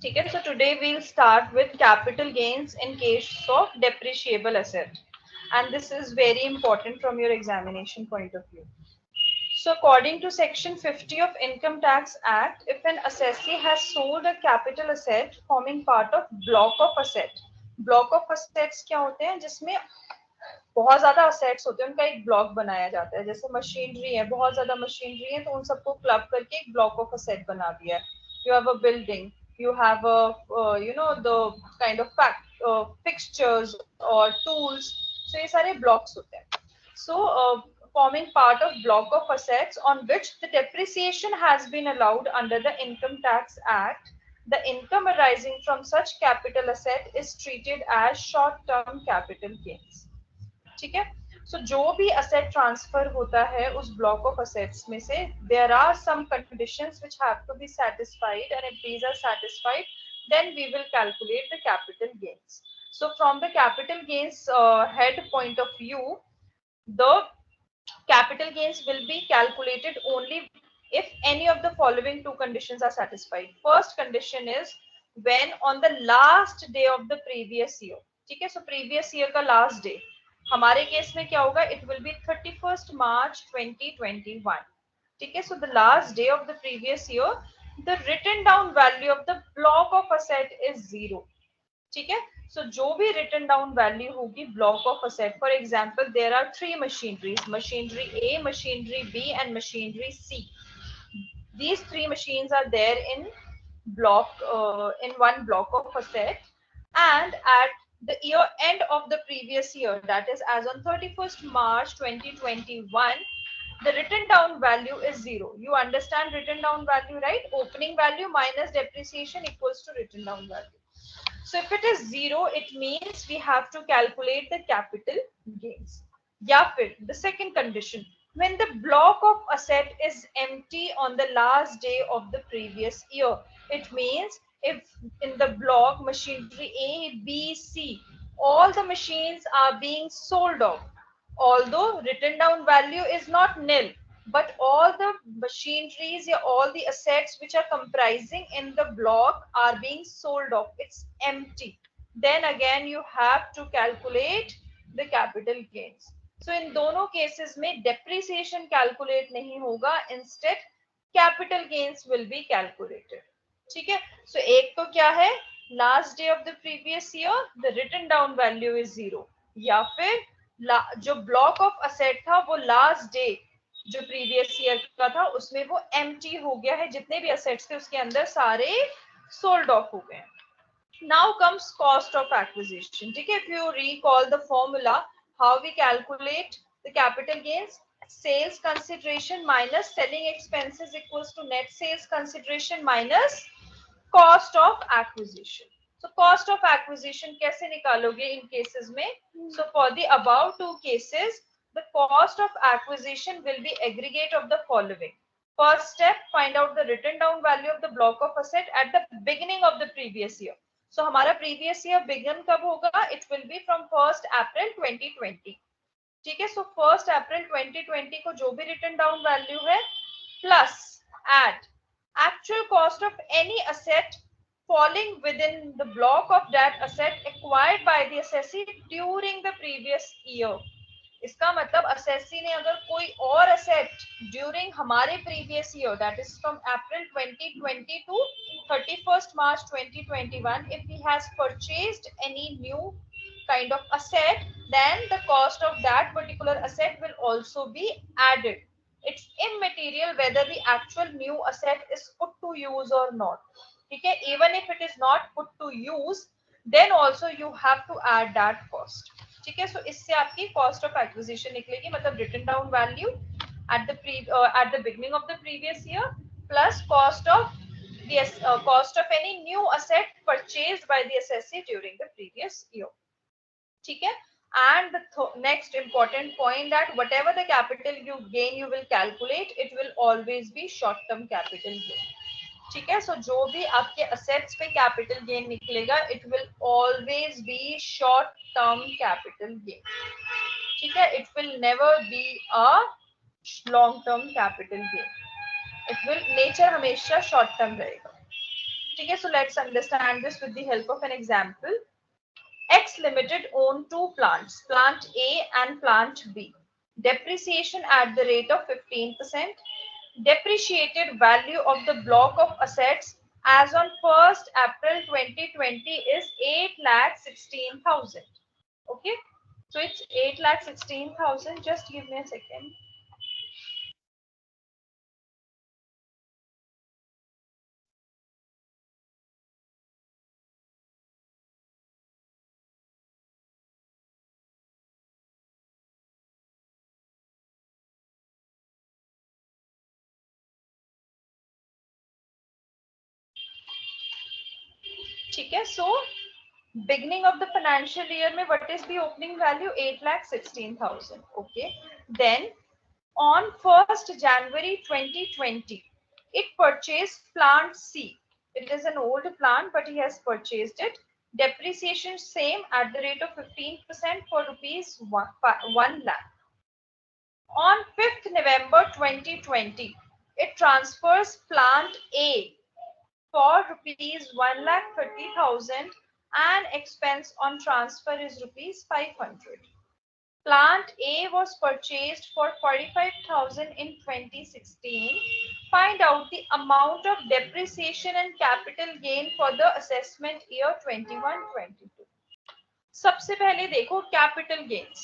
ठीक है. So today we'll start with capital gains in case of depreciable asset, and this is very important from your examination point of view. So according to section 50 of Income Tax Act, if an assessee has sold a capital asset forming part of block of assets क्या होते हैं जिसमें बहुत ज्यादा assets होते हैं, उनका एक ब्लॉक बनाया जाता है. जैसे मशीनरी है, बहुत ज्यादा मशीनरी है, तो उन सबको क्लब करके एक ब्लॉक ऑफ असेट बना दिया है. You have a building, you have a the kind of fixtures or tools. So ये सारे blocks होते हैं. So forming part of block of assets on which the depreciation has been allowed under the Income Tax Act, the income arising from such capital asset is treated as short term capital gains. ठीक है. So जो भी asset transfer होता है उस block of assets में से there are some conditions which have to be satisfied, and if these are satisfied then we will calculate the capital gains. So from the capital gains head point of view, the capital gains will be calculated only if any of the following two conditions are satisfied. First condition is when on the last day of the previous year. ठीक है. So previous year का last day हमारे case में क्या होगा, it will be 31st March 2021. ठीक है. So the last day of the previous year, the written down value of the block of asset is 0. ठीक है. सो जो भी रिटन डाउन वैल्यू होगी block of asset, for example there are three machineries, machinery A, machinery B and machinery C. These three machines are there in one block of asset, and at the year end of the previous year, that is as on 31st March 2021, the written down value is 0. You understand written down value, right? Opening value minus depreciation equals to written down value. So if it is 0, it means we have to calculate the capital gains. या फिर the second condition, when the block of asset is empty on the last day of the previous year. It means if in the block machinery A, B, C, all the machines are being sold off, although written down value is not nil, but all the machineries or all the assets which are comprising in the block are being sold off, it's empty, then again you have to calculate the capital gains. So in दोनों cases में depreciation calculate नहीं होगा, instead capital gains will be calculated. ठीक है. So एक तो क्या है, last day of the previous year the written down value is 0, या फिर जो block of asset था वो last day जो previous year का था उसमें वो empty हो गया है, जितने भी assets थे उसके अंदर सारे sold off हो गए. Now comes cost of acquisition. ठीक है. If you recall the formula, how we calculate the capital gains, sales consideration minus selling expenses equals to net sales consideration minus cost of acquisition. So cost of acquisition कैसे निकालोगे in cases में? So for the above two cases, the cost of acquisition will be aggregate of the following. First step, find out the written down value of the block of asset at the beginning of the previous year. So हमारा previous year begin कब होगा? It will be from 1st April 2020. ठीक है. So 1st April 2020 को जो भी written down value है plus add actual cost of any asset falling within the block of that asset acquired by the assessee during the previous year. इसका मतलब assessee ने अगर कोई और asset during हमारे previous year, that is from April 2020 to 31st March 2021, if he has purchased any new kind of asset, then the cost of that particular asset will also be added. It's immaterial whether the actual new asset is put to use or not. ठीक है. Even if it is not put to use, then also you have to add that cost. ठीक है. सो इससे आपकी cost of acquisition निकलेगी, मतलब written down value at the beginning of the previous year plus cost of any new asset purchased by the assessee during the previous year. ठीक है. And the next important point, that whatever the capital gain you will calculate, it will always be short term capital gain. ठीक है. So जो भी आपके assets पे capital gain निकलेगा, it will always be short term capital gain. ठीक है. It will never be a long term capital gain. It will nature हमेशा शॉर्ट टर्म रहेगा. ठीक है, so let's understand this with the help of an example. X Limited own two plants, plant A and plant B. Depreciation at the rate of 15%. Depreciated value of the block of assets as on 1st April 2020 is 8,16,000. Okay, so it's 8,16,000. Just give me a second. ठीक है, so beginning of the financial year में what is the opening value? 8,16,000. Okay, then on 1st January 2020 it purchased plant C. It is an old plant but he has purchased it. Depreciation same at the rate of 15% for rupees 1 lakh. On 5th November 2020 it transfers plant A for rupees 1,30,000 and expense on transfer is rupees 500. Plant A was purchased for 45,000 in 2016. Find out the amount of depreciation and capital gain for the assessment year 21-22. सबसे पहले देखो capital gains.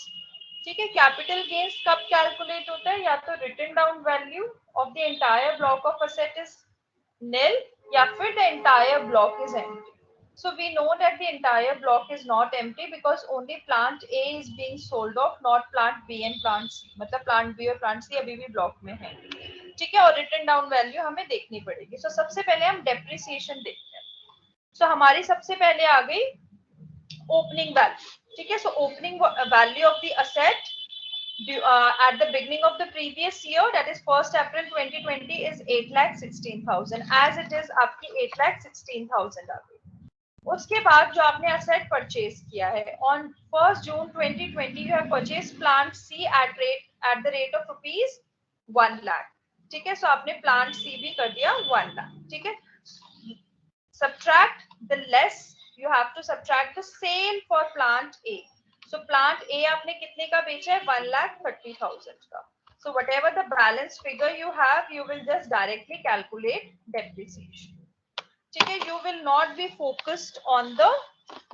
ठीक है, capital gains कब calculate होता है? या तो written down value of the entire block of asset is nil या फिर the entire block is empty. So we know that the entire block is not empty because only plant A is being sold off, not plant B and plant C. मतलब plant B और plant C अभी भी block में है. ठीक है, और written down value हमें देखनी पड़ेगी. So सबसे पहले हम depreciation देखते हैं. So हमारी सबसे पहले आ गई opening value. ठीक है, so opening value of the asset at the beginning of the previous year, that is 1st April 2020 is 8,16,000 as it is आपकी 8,16,000 आ गई. उसके बाद जो आपने asset purchase किया है on 1st June 2020 you have purchased plant C at the rate of rupees 1 lakh. ठीक है, so आपने plant C भी कर दिया 1 lakh. ठीक है, subtract the less, you have to subtract the sale for plant A. So plant A आपने कितने का बेचा है? 1,30,000 का. So whatever the balance figure you have, you will just directly calculate depreciation. ठीक है, you will not be focused on the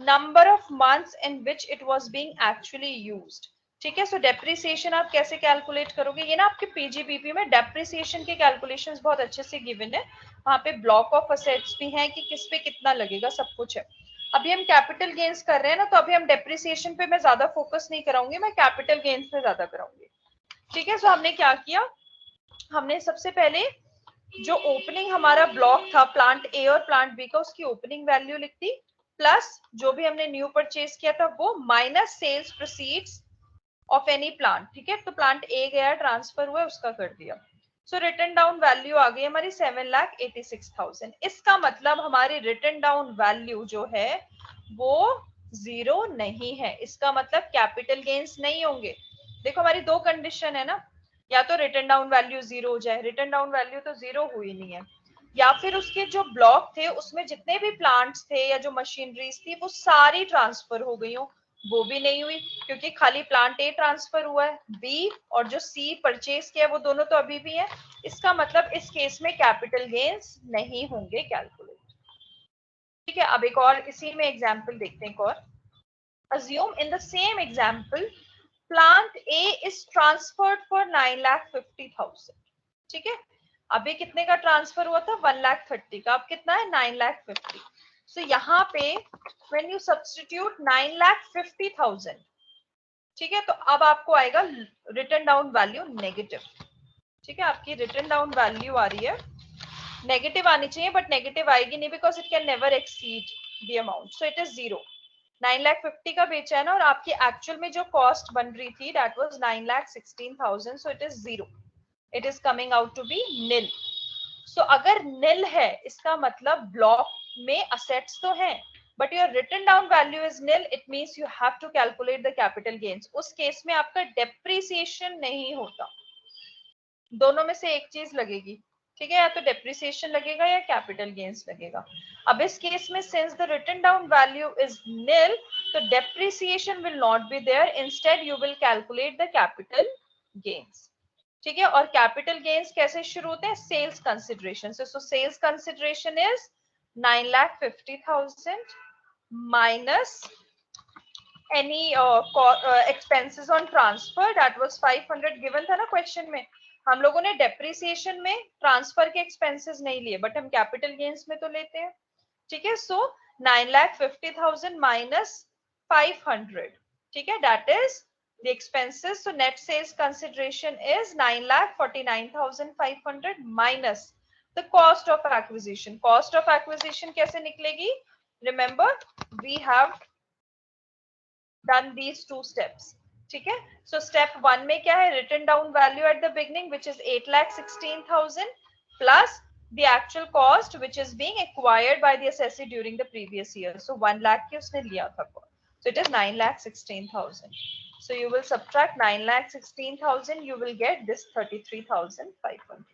number of months in which it was being actually used. ठीक है, so depreciation आप कैसे calculate करोगे? ये ना आपके पीजीबीपी में depreciation के कैलकुलेशंस बहुत अच्छे से गिवन है. वहां पे ब्लॉक ऑफ असेट्स भी हैं कि किस पे कितना लगेगा, सब कुछ है. अभी हम कैपिटल गेन्स कर रहे हैं ना, तो अभी हम डेप्रिसिएशन पे मैं ज्यादा फोकस नहीं कराऊंगी, मैं कैपिटल गेन्स पे ज्यादा कराऊंगी. ठीक है, सो हमने क्या किया? हमने सबसे पहले जो ओपनिंग हमारा ब्लॉक था प्लांट ए और प्लांट बी का, उसकी ओपनिंग वैल्यू लिख दी, प्लस जो भी हमने न्यू परचेज किया था वो, minus sales proceeds of any plant. ठीक है, तो प्लांट ए गया ट्रांसफर हुआ, उसका कर दिया. सो रिटन डाउन वैल्यू आ गई हमारी 7,86,000. इसका मतलब हमारी रिटन डाउन वैल्यू जो है वो जीरो नहीं है. इसका मतलब कैपिटल गेन्स नहीं होंगे. देखो हमारी दो कंडीशन है ना, या तो रिटन डाउन वैल्यू जीरो हो जाए, रिटन डाउन वैल्यू तो जीरो हुई नहीं है, या फिर उसके जो ब्लॉक थे उसमें जितने भी प्लांट्स थे या जो मशीनरीज थी वो सारी ट्रांसफर हो गई हो, वो भी नहीं हुई क्योंकि खाली प्लांट ए ट्रांसफर हुआ है, बी और जो सी परचेज किया वो दोनों तो अभी भी है. इसका मतलब इस केस में कैपिटल गेन्स नहीं होंगे कैलकुलेट. ठीक है, अब एक और इसी में एग्जांपल देखते हैं. एक और assume in the same example plant A is transferred for 9,50,000. ठीक है, अभी कितने का ट्रांसफर हुआ था? 1,30,000 का. अब कितना है? 9,50,000. So यहाँ पे when you substitute 9,50,000, ठीक है, तो अब आपको आएगा रिटन डाउन वैल्यू नेगेटिव. ठीक है, आपकी रिटन डाउन वैल्यू आ रही है नेगेटिव, आनी चाहिए बट नेगेटिव आएगी नहीं because it can never exceed the amount. So it is zero. 9,50,000 का बेचा है ना, और आपकी एक्चुअल में जो कॉस्ट बन रही थी that was 9,16,000. So it is zero. It is coming out to be nil. So अगर निल है इसका मतलब ब्लॉक में असेट्स तो हैं but your written down value is nil, it means you have to calculate the capital gains. उस case में आपका depreciation नहीं होता. दोनों में से एक चीज लगेगी. ठीक है, या तो डेप्रिसिएशन लगेगा या कैपिटल गेन्स लगेगा। अब इस केस में since the written down value is nil, तो depreciation will not be there, instead you will calculate the capital gains. ठीक है, और कैपिटल गेन्स कैसे शुरू होते हैं, सेल्स कंसिडरेशन से। So sales consideration is 9,50,000 minus any expenses on transfer, that was 500 given था ना क्वेश्चन में। हम लोगों ने डेप्रिसिएशन में ट्रांसफर के एक्सपेंसेस नहीं लिए, बट हम कैपिटल गेन्स में तो लेते हैं। ठीक है, सो 9,50,000 minus 500, ठीक है, that is the expenses. So net sales consideration is 9,49,500 minus the cost of acquisition. Cost of acquisition कैसे निकलेगी, remember we have done these two steps. ठीक है, so step 1 में क्या है, written down value at the beginning which is 8,16,000 plus the actual cost which is being acquired by the assessee during the previous year. So 1 lakh की उसने लिया था, so it is 9,16,000. So you will subtract 9,16,000, you will get this 33,500.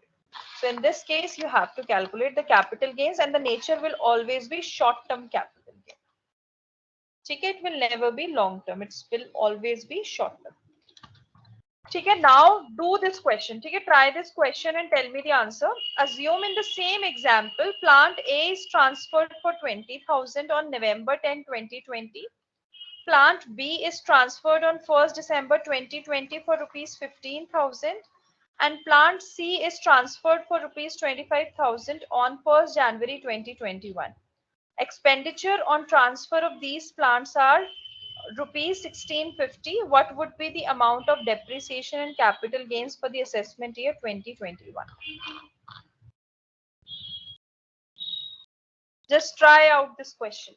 So in this case you have to calculate the capital gains, and the nature will always be short term capital gain. ठीक है, it will never be long term, it will always be short term. ठीक है, now do this question. ठीक है, try this question and tell me the answer. Assume in the same example plant A is transferred for 20,000 on November 10, 2020. Plant B is transferred on 1st December 2020 for rupees 15,000, and plant C is transferred for rupees 25,000 on 1st January 2021. Expenditure on transfer of these plants are rupees 1650. What would be the amount of depreciation and capital gains for the assessment year 2021? Just try out this question.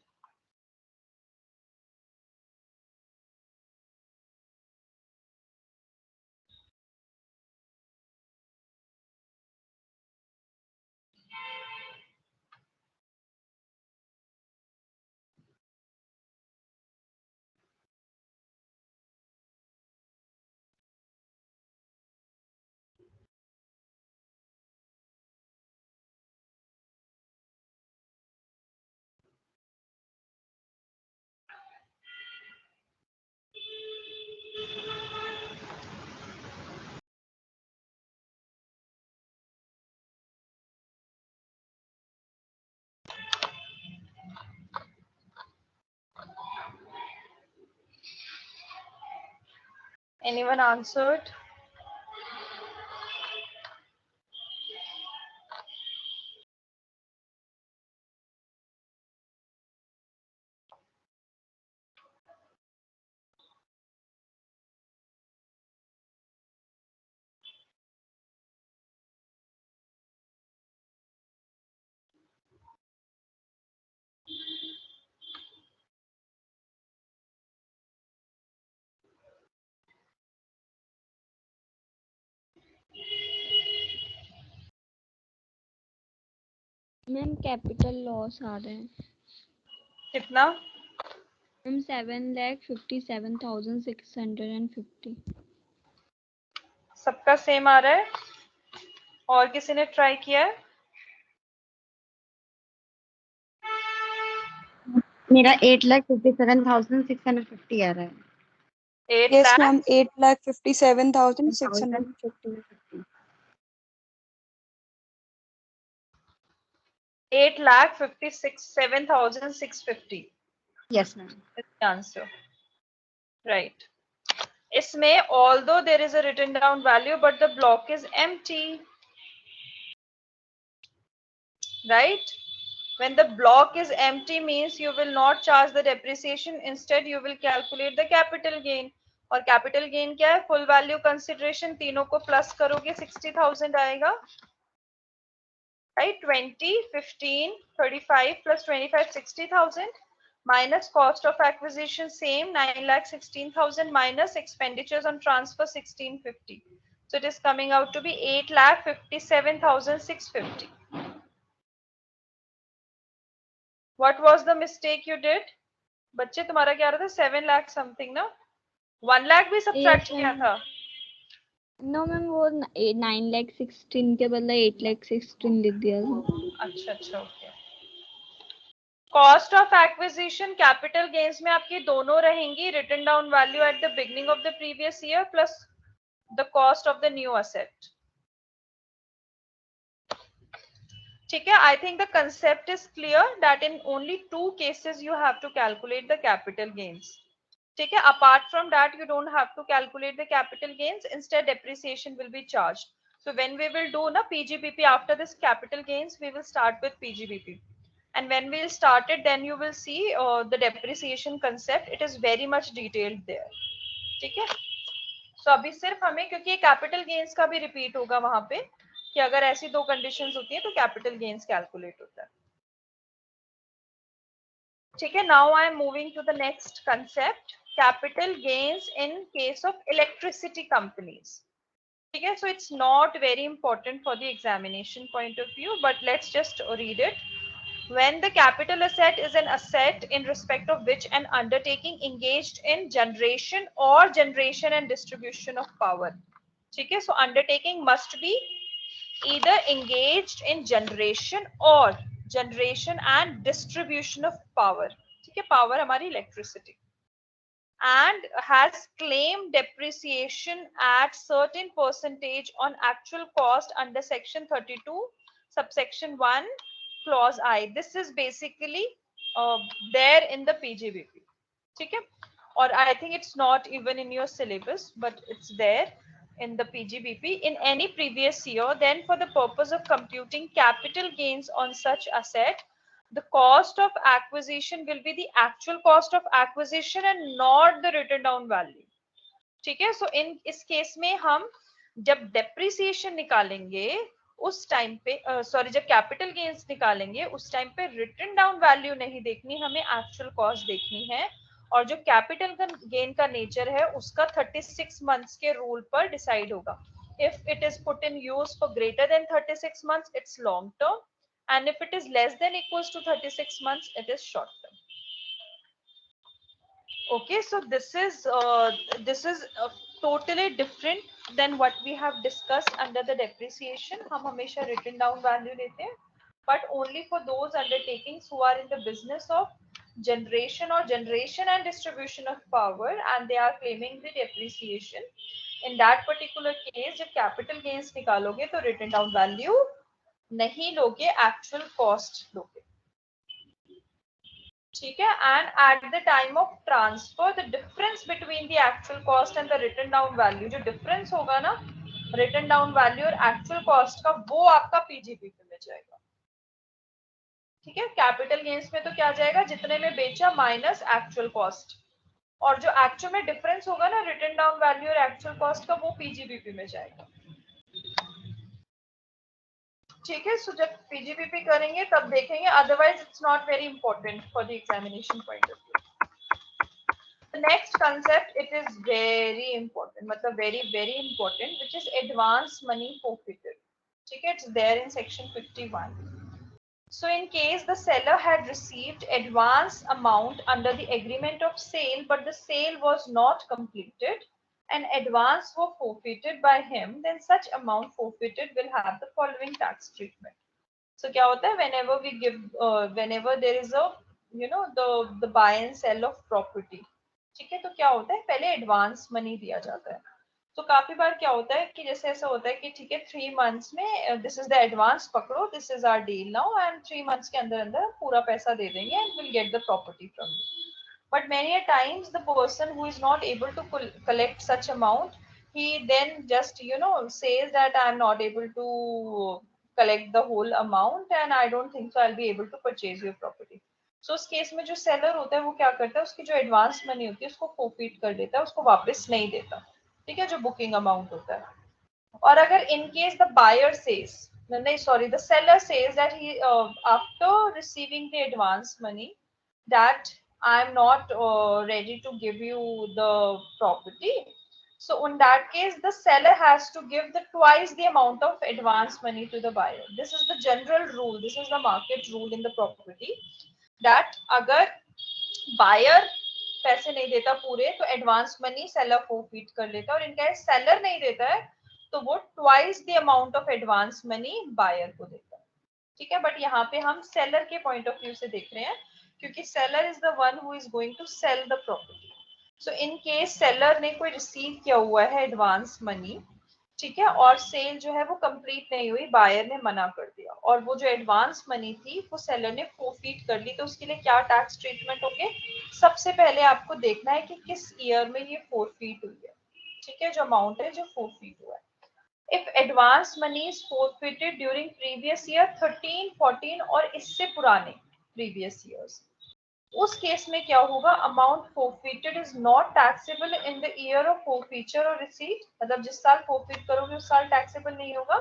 Anyone answered? Ma'am capital loss आ रहे हैं कितना? Ma'am 7,57,650। सबका same आ रहा है, और किसी ने ट्राई किया है? मेरा 8,57,650 आ रहा है। 8 Yes, lakh ma'am. 8,57,600. 650. 8,57,650 Yes, ma'am. is the answer. Right. इसमें although there is a written down value but the block is empty, right? When the block is empty means you will not charge the depreciation, instead you will calculate the capital gain. और capital gain क्या है, full value consideration, तीनों को plus करोगे 60,000 आएगा, right? 20, 15, 35 plus 25, 60,000 minus cost of acquisition same 9,16,000 minus expenditures on transfer 1,650. So it is coming out to be 8,57,650. What was the mistake you did? बच्चे तुम्हारा क्या रहा था, 7 लाख समथिंग ना, 1 लाख भी सब्ट्रैक्ट किया था। नो मैम वो 9,16,000 के बदले 8,16,000 लिख दिया था। अच्छा अच्छा, okay. Cost of acquisition capital gains में आपकी दोनों रहेंगी, written down value at the beginning of the previous year plus the cost of the new asset. ठीक है, I think the concept is clear that in only 2 cases you have to calculate the capital gains. ठीक है, apart from that you don't have to calculate the capital gains, instead depreciation will be charged. So when we will do na PGBP after this capital gains, we will start with PGBP, and when we will start it then you will see the depreciation concept, it is very much detailed there. ठीक है, so अभी सिर्फ हमें, क्योंकि capital gains का भी repeat होगा वहां पे कि अगर ऐसी 2 कंडीशंस होती है तो कैपिटल गेन्स कैलकुलेट होता है। ठीक है, now I am moving to the next concept, capital gains in case of electricity companies. Okay, so it's not very important for the examination point of view, but let's just read it. When the capital asset is an asset in respect of which an undertaking engaged in generation and distribution of power. Okay, so undertaking must be either engaged in generation and distribution of power. ठीक है, power हमारी electricity, and has claimed depreciation at certain percentage on actual cost under section 32 subsection 1 clause I. This is basically there in the PGBP. ठीक है, or I think it's not even in your syllabus, but it's there in the PGBP in any previous year. Then for the purpose of computing capital gains on such asset, the cost of acquisition will be the actual cost of acquisition and not the written down value. ठीक है, so in इस case में हम जब depreciation निकालेंगे उस time पे sorry जब कैपिटल गेन्स निकालेंगे उस टाइम पे रिटन डाउन वैल्यू नहीं देखनी, हमें एक्चुअल कॉस्ट देखनी है। और जो कैपिटल गेन का नेचर है उसका 36 मंथ्स के रूल पर डिसाइड होगा। If it is put in use for greater than 36 months it's long term, and if it is less than equals to 36 months it is short term. Okay, so this is totally different than what we have discussed under the depreciation. हम हमेशा written down value लेते हैं, but only for those undertakings who are in the business of generation and distribution of power, and they are claiming the depreciation. In that particular case जब capital gains निकालोगे तो written down value नहीं लोगे, actual cost लोगे। ठीक है, and at the time of transfer the difference between the actual cost and the written down value, जो difference होगा ना written down value और actual cost का, वो आपका PGBP में जाएगा। ठीक है, कैपिटल गेन्स में तो क्या जाएगा, जितने में बेचा माइनस एक्चुअल कॉस्ट, और जो एक्चुअल में डिफरेंस होगा ना रिटन डाउन वैल्यू और एक्चुअल कॉस्ट का, वो पीजीबीपी में जाएगा। ठीक है, सो जब पीजीबीपी करेंगे तब देखेंगे, otherwise it's not very important for the examination point of view. The next concept, it is very important, मतलब very important, which is advance money forfeited. ठीक है, it's there in section 51. So in case the seller had received advance amount under the agreement of sale, but the sale was not completed and advance were forfeited by him, then such amount forfeited will have the following tax treatment. So क्या होता है, whenever we give whenever there is a the buy and sell of property, ठीक है, तो क्या होता है, पहले एडवांस मनी दिया जाता है। तो काफी बार क्या होता है कि जैसे ऐसा होता है कि ठीक है 3 मंथ्स में दिस इज द एडवांस पकड़ो, this is our deal now, and 3 months के अंदर अंदर पूरा पैसा दे देंगे and will get the property from you. But many a times the person who is not able to collect such amount, he then just says that I am not able to collect the whole amount and I don't think so I'll be able to purchase your property. So उस case में जो seller होता है वो क्या करता है, उसकी जो एडवांस मनी होती है उसको फोरफीट कर देता है, उसको वापस नहीं देता। ठीक है, जो बुकिंग अमाउंट होता है। और अगर in case the buyer says, नहीं sorry, the seller says that he after receiving the advance money that I am not ready to give you the property. So in that case, the seller has to give the twice the amount of advance money to the buyer. This is the general rule. This is the market rule in the property. That अगर buyer पैसे नहीं देता पूरे तो advance money seller forfeit कर लेता है, और इनका सेलर नहीं देता है तो वो twice the amount of advance money buyer को देता है, ठीक है। बट यहाँ पे हम सेलर के पॉइंट ऑफ व्यू से देख रहे हैं, क्योंकि seller is the one who is going to sell the property. So in case seller ने कोई रिसीव किया हुआ है एडवांस मनी, ठीक है, और सेल जो है वो कंप्लीट नहीं हुई, बायर ने मना कर दिया, और वो जो एडवांस मनी थी वो सेलर ने फोरफीट कर ली, तो उसके लिए क्या टैक्स ट्रीटमेंट होंगे? सबसे पहले आपको देखना है कि किस ईयर में ये फोरफीट हुई है, ठीक है, जो अमाउंट है जो फोरफीट हुआ है। If advance money is forfeited during previous year 13, 14 और इससे पुराने प्रीवियस ईयर्स, उस केस में क्या होगा? Amount forfeited is not taxable in the year of forfeiture और रिसीट, मतलब जिस साल फोरफिट करोगे उस साल टैक्सेबल नहीं होगा।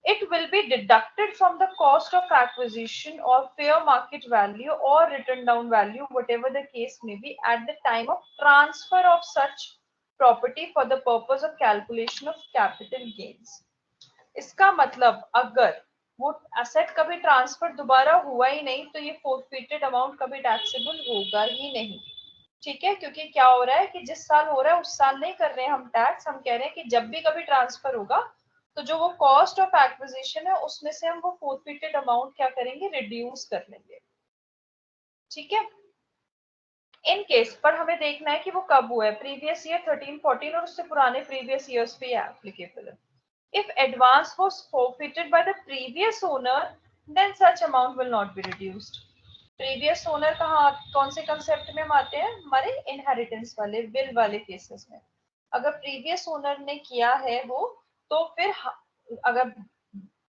It will be deducted from the cost of acquisition or fair market value or written down value, whatever the case may be, at the time of transfer of such property for the purpose of calculation of capital gains. इसका मतलब अगर वो asset कभी transfer दोबारा हुआ ही नहीं तो ये फोरफिटेड अमाउंट कभी टैक्सेबल होगा ही नहीं, ठीक है। क्योंकि क्या हो रहा है कि जिस साल हो रहा है उस साल नहीं कर रहे हैं हम टैक्स, हम कह रहे हैं कि जब भी कभी ट्रांसफर होगा तो जो वो कॉस्ट ऑफ एक्विजिशन है उसमें से हम वो फोरफिटेड अमाउंट क्या करेंगे? रिड्यूस कर लेंगे, ठीक है। इन केस पर हमें देखना है कि वो कब हुआ है, प्रीवियस ईयर 13, 14 और उससे पुराने प्रीवियस ईयर्स पे एप्लीकेबल है। If advance was forfeited by the previous owner, then such amount will not be reduced. Previous owner कहाँ, कौन से कंसेप्ट में हम आते हैं? हमारे इनहेरिटेंस वाले, विल वाले केसेस में। अगर प्रीवियस ओनर ने किया है वो, तो फिर अगर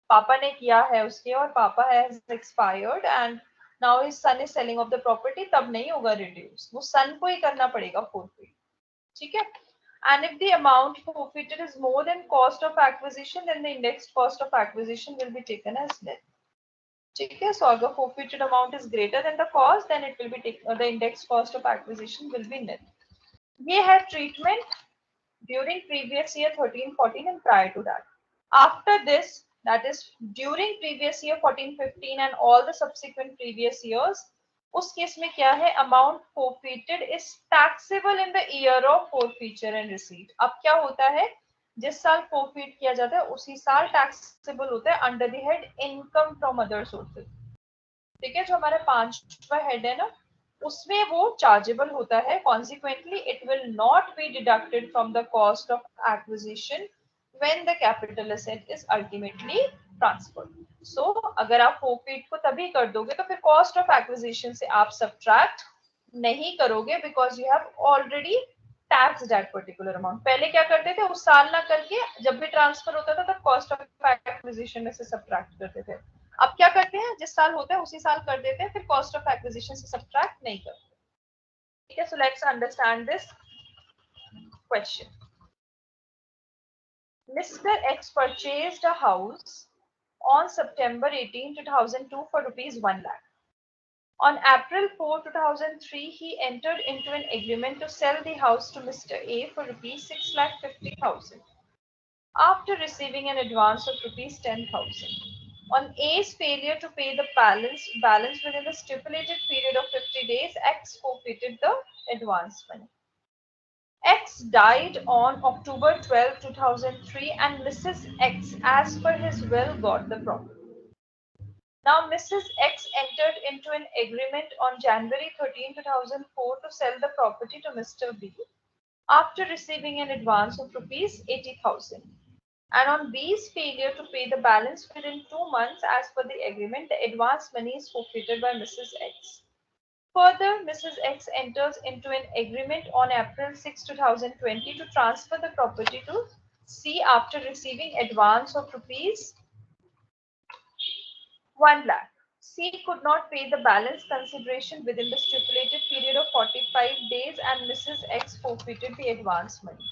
पापा ने किया है उसके और पापा has expired and now his son is selling of the property, तब नहीं होगा रिड्यूस, वो सन को ही करना पड़ेगा फोरफिट, ठीक है। And if the amount forfeited is more than cost of acquisition, then the indexed cost of acquisition will be taken as net. ठीक है, so अगर forfeited amount is greater than the cost, then it will be taken, the indexed cost of acquisition will be net. ये है treatment during previous year 13, 14 and prior to that. After this, that is during previous year 14, 15 and all the subsequent previous years, उस case में क्या है? Amount forfeited is taxable in the year of forfeiture and receipt. अब क्या होता है? जिस साल फोरफिट किया जाता है उसी साल टैक्सेबल होता है under the head income from other sources, ठीक है। जो हमारा पांचवा हेड है ना, उसमें वो चार्जेबल होता है, consequently it will not be deducted from the cost of acquisition when the capital asset is ultimately transferred. So अगर आप फोरफिट को तभी कर दोगे तो फिर कॉस्ट ऑफ एक्विजिशन से आप सब्ट्रैक्ट नहीं करोगे, because you have already tax that particular amount. पहले क्या करते थे? उस साल ना करके जब भी ट्रांसफर होता था तब कॉस्ट ऑफ एक्विजिशन में से सब्ट्रैक्ट करते थे। अब क्या करते हैं? जिस साल होता है उसी साल कर देते हैं, फिर कॉस्ट ऑफ एक्विजिशन से सब्ट्रैक्ट नहीं करते, ठीक है। So let's understand this question. Mr. X purchased a house on September 18, 2002 for rupees 1 lakh. On April 4, 2003, he entered into an agreement to sell the house to Mr. A for rupees 6,50,000 after receiving an advance of rupees 10,000. On A's failure to pay the balance within the stipulated period of 50 days, X forfeited the advance money. X died on October 12, 2003 and Mrs. X, as per his will, got the property. Now Mrs. X entered into an agreement on January 13, 2004 to sell the property to Mr. B after receiving an advance of rupees 80,000. And on B's failure to pay the balance within 2 months as per the agreement, the advance money is forfeited by Mrs. X. Further, Mrs. X enters into an agreement on April 6, 2020 to transfer the property to C after receiving advance of rupees 1 lakh. C could not pay the balance consideration within the stipulated period of 45 days and Mrs. X forfeited the advance money.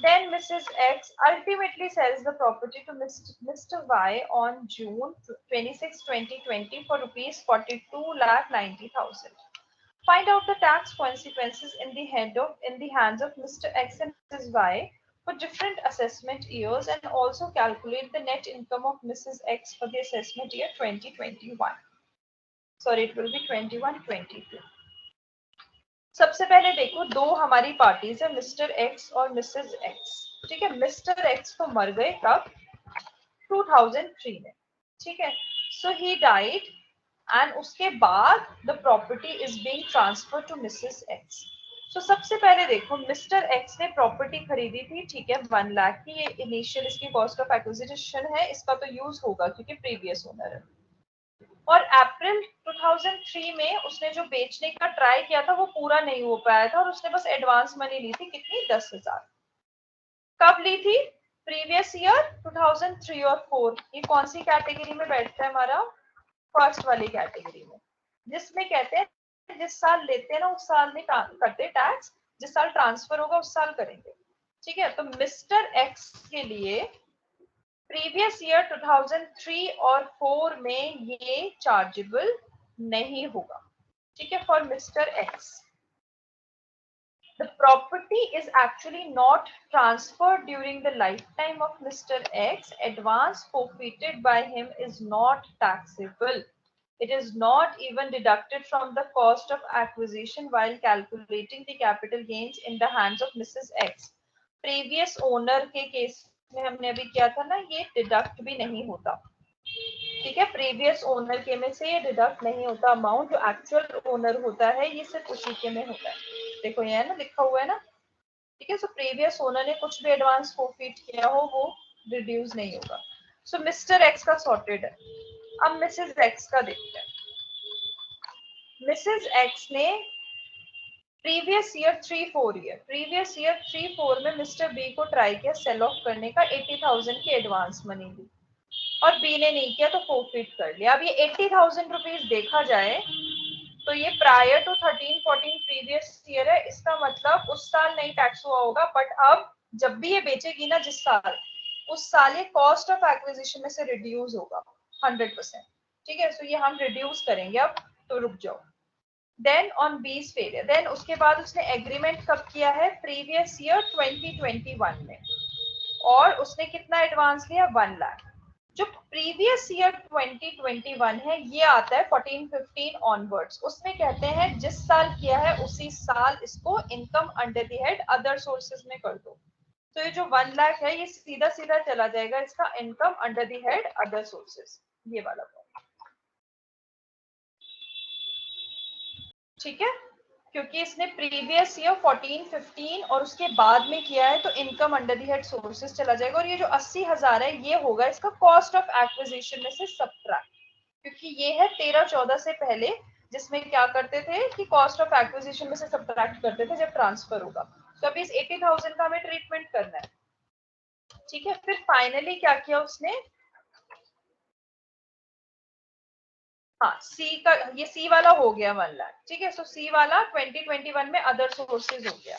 Then Mrs. X ultimately sells the property to Mr. Y on June 26, 2020 for rupees 42,90,000. Find out the tax consequences in the hands of Mr. X and Mrs. Y for different assessment years and also calculate the net income of Mrs. X for the assessment year 2021. Sorry, it will be 21-22. सबसे पहले देखो, दो हमारी parties है, mister x और Mrs x. ठीक है, mister x तो मर गए कब, 2003 में, ठीक है। सो ही डाइड एंड उसके बाद the property is being transfer to Mrs X. So सबसे पहले देखो, मिस्टर एक्स ने प्रॉपर्टी खरीदी थी, ठीक है, 1 लाख की। ये इनिशियल इसकी कॉस्ट ऑफ एक्विजिशन है, इसका तो यूज होगा क्योंकि प्रीवियस ओनर है। और अप्रैल 2003 में उसने जो बेचने का ट्राई किया था वो पूरा नहीं हो पाया था और उसने बस एडवांस मनी ली थी, कितनी, 10,000। कब ली थी, प्रीवियस ईयर 2003 और 4। ये कौन सी कैटेगरी में बैठता है हमारा, फर्स्ट वाली कैटेगरी में, जिसमें कहते हैं जिस साल लेते हैं ना उस साल नहीं करते टैक्स, जिस साल ट्रांसफर होगा उस साल करेंगे, ठीक है। तो मिस्टर एक्स के लिए प्रीवियस ईयर 2003 और 4 में ये चार्जेबल नहीं होगा, ठीक है, for mister x. The property is actually not transferred during the lifetime of Mr. X. Advance forfeited by him is not taxable. It is not even deducted from the cost of acquisition while calculating the capital gains in the hands of Mrs. X. Previous owner के case में हमने अभी किया था ना, ये deduct भी नहीं होता, ठीक है। प्रीवियस ओनर के में से ये डिडक्ट नहीं होता अमाउंट, जो एक्चुअल ओनर होता है ये सिर्फ उसी के में होता है। देखो ये है ना, लिखा हुआ है ना, ठीक है। सो प्रीवियस ओनर ने कुछ भी एडवांस फॉरफिट किया हो वो रिड्यूस नहीं होगा। सो मिस्टर एक्स का सॉर्टेड है। अब मिसेस एक्स का देखते हैं। मिसेस एक्स ने प्रीवियस ईयर 3-4 में मिस्टर बी को ट्राई किया सेल ऑफ करने का, 80,000 की एडवांस मनी दी और बी ने नहीं किया तो फॉरफिट कर लिया। अब ये 80,000 रुपीज देखा जाए तो ये प्रायर टू 13-14 प्रीवियस ईयर है, इसका मतलब उस साल नहीं टैक्स हुआ होगा, बट अब जब भी ये बेचेगी ना जिस साल, उस साल ये कॉस्ट ऑफ एक्विजिशन में से रिड्यूस होगा 100%, ठीक है। सो ये हम रिड्यूस करेंगे अब, तो रुक जाओ। देन ऑन बीज फेलियर, देन उसके बाद उसने एग्रीमेंट कब किया है, प्रीवियस ईयर 2021 में, और उसने कितना एडवांस लिया, 1 लाख। जो प्रीवियस ईयर 2021 है ये आता है 14-15 ऑनवर्ड्स, उसमें कहते हैं जिस साल किया है उसी साल इसको income under the head other sources में कर दो। तो ये जो 1 लाख है ये सीधा सीधा चला जाएगा इसका income under the head other sources, ये वाला पॉइंट, ठीक है। क्योंकि इसने प्रीवियस ईयर 14-15 और उसके बाद में किया है तो income under the head sources चला जाएगा, और ये जो 80,000 है ये होगा इसका कॉस्ट ऑफ एक्विजिशन में से सबट्रैक्ट, क्योंकि ये है 13-14 से पहले, जिसमें क्या करते थे कि कॉस्ट ऑफ एक्विजिशन में से सबट्रैक्ट करते थे जब ट्रांसफर होगा। तो अभी इस 80,000 का हमें ट्रीटमेंट करना है, ठीक है। फिर फाइनली क्या किया उसने, हाँ सी का, ये सी वाला हो गया 1 लाख, ठीक है। सो सी वाला 2021 में अदर सोर्सेज हो गया।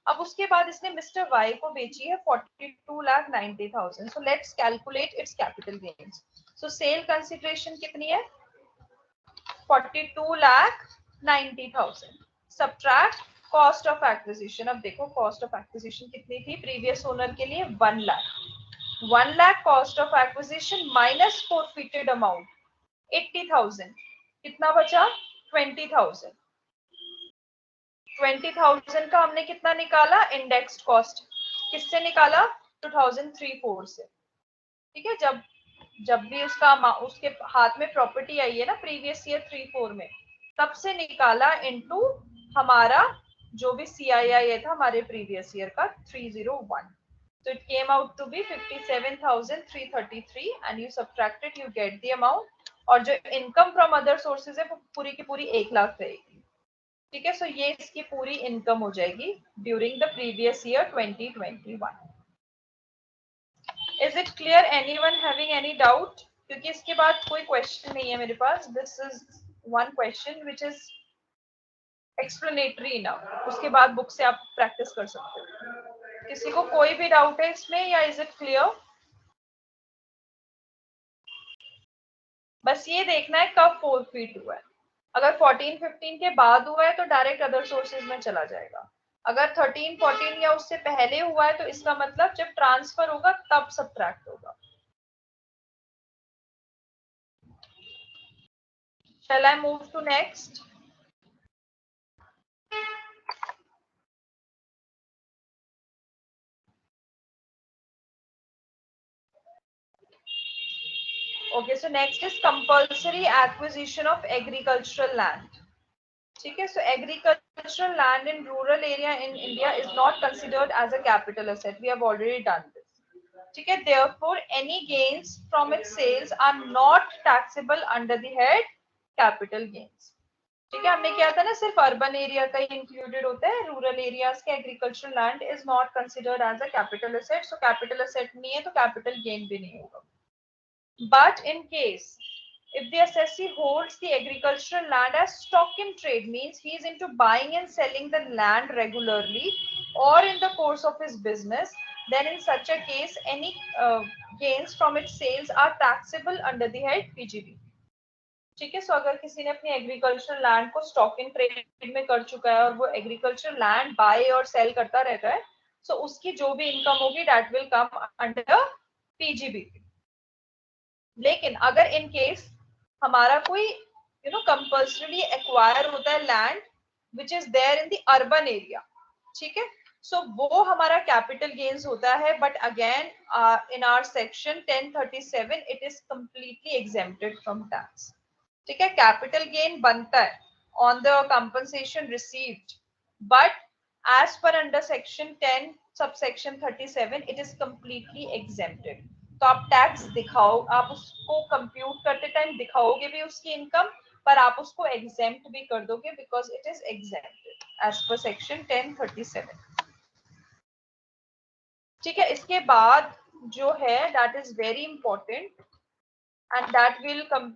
अब उसके बाद इसने मिस्टर वाई को बेची है 42,90,000। So let's calculate its capital gains. So sale consideration कितनी है, 42,90,000 सब्ट्रैक्ट कॉस्ट ऑफ एक्विजिशन। अब देखो कॉस्ट ऑफ एक्विजिशन कितनी थी प्रीवियस ओनर के लिए, 1 lakh. 1 lakh cost of acquisition minus forfeited amount 80,000, कितना बचा, 20,000। 20,000 का हमने कितना निकाला, इंडेक्स्ड कॉस्ट, किससे निकाला, 2003-4 से, ठीक है। जब जब भी उसके हाथ में प्रॉपर्टी आई है ना प्रीवियस ईयर 3-4 में, तब से निकाला इनटू हमारा जो भी CII था हमारे प्रीवियस ईयर का 301। So it came out to be 57,333 and you subtract it, you get the amount। और जो इनकम फ्रॉम अदर सोर्सेज है वो पूरी की पूरी 1 लाख रहेगी, ठीक है। सो ये इसकी पूरी इनकम हो जाएगी during the previous year 2021। Is it clear, anyone having any doubt, क्योंकि इसके बाद कोई क्वेश्चन नहीं है मेरे पास, this is one question which is explanatory enough, उसके बाद बुक से आप प्रैक्टिस कर सकते हो। किसी को कोई भी डाउट है इसमें या इज इट क्लियर? बस ये देखना है कब फॉरफिट हुआ है। अगर 14-15 के बाद हुआ है तो डायरेक्ट अदर सोर्सेज में चला जाएगा। अगर 13-14 या उससे पहले हुआ है तो इसका मतलब जब ट्रांसफर होगा तब सब्ट्रैक्ट होगा। Shall I move to next? Okay, so next is compulsory acquisition of agricultural land. Okay, so agricultural land in rural area in India is not considered as a capital asset. We have already done this. Okay, therefore, any gains from its sales are not taxable under the head capital gains. ठीक है, हमने क्या था ना, सिर्फ urban area का ही included होता है, रूरल एरियाज के agricultural land is not considered as a capital asset, so capital asset नहीं है तो कैपिटल गेन भी नहीं होगा. But in case if the assessee holds the agricultural land as stock in trade, means he is into buying and selling the land regularly or in the course of his business, then in such a case any gains from its sales are taxable under the head PGB. ठीक है, सो अगर किसी ने अपनी agriculture land को stock in trade में कर चुका है और वो एग्रीकल्चर लैंड बाय और सेल करता रहता है, सो उसकी जो भी इनकम होगी that will come under PGB. लेकिन अगर इन केस हमारा कोई कंपल्सरी एक्वायर होता है land which is there in the urban area, ठीक है, सो वो हमारा कैपिटल गेन्स होता है, but again in our section 1037 it is completely exempted from tax. ठीक है, कैपिटल गेन बनता है on the compensation received, but as per under section 10 subsection 37 it is completely exempted. तो आप टैक्स दिखाओ, आप उसको कंप्यूट करते टाइम दिखाओगे भी उसकी इनकम, पर आप उसको एग्जेम्प्ट भी कर दोगे because it is exempted as per section 1037. ठीक है, इसके बाद जो है that is very important and that will come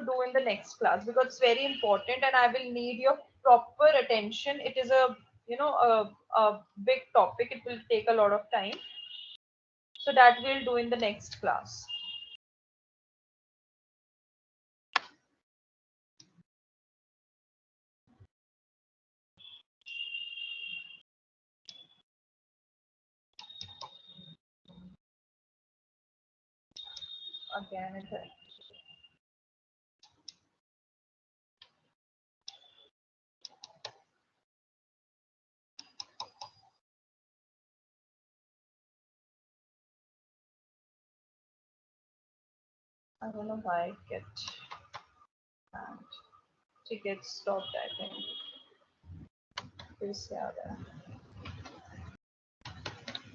do in the next class because it's very important and I will need your proper attention. It is a a big topic, it will take a lot of time, so that we'll do in the next class. Again I don't know why it gets stopped, I think. फिर से आ रहा है.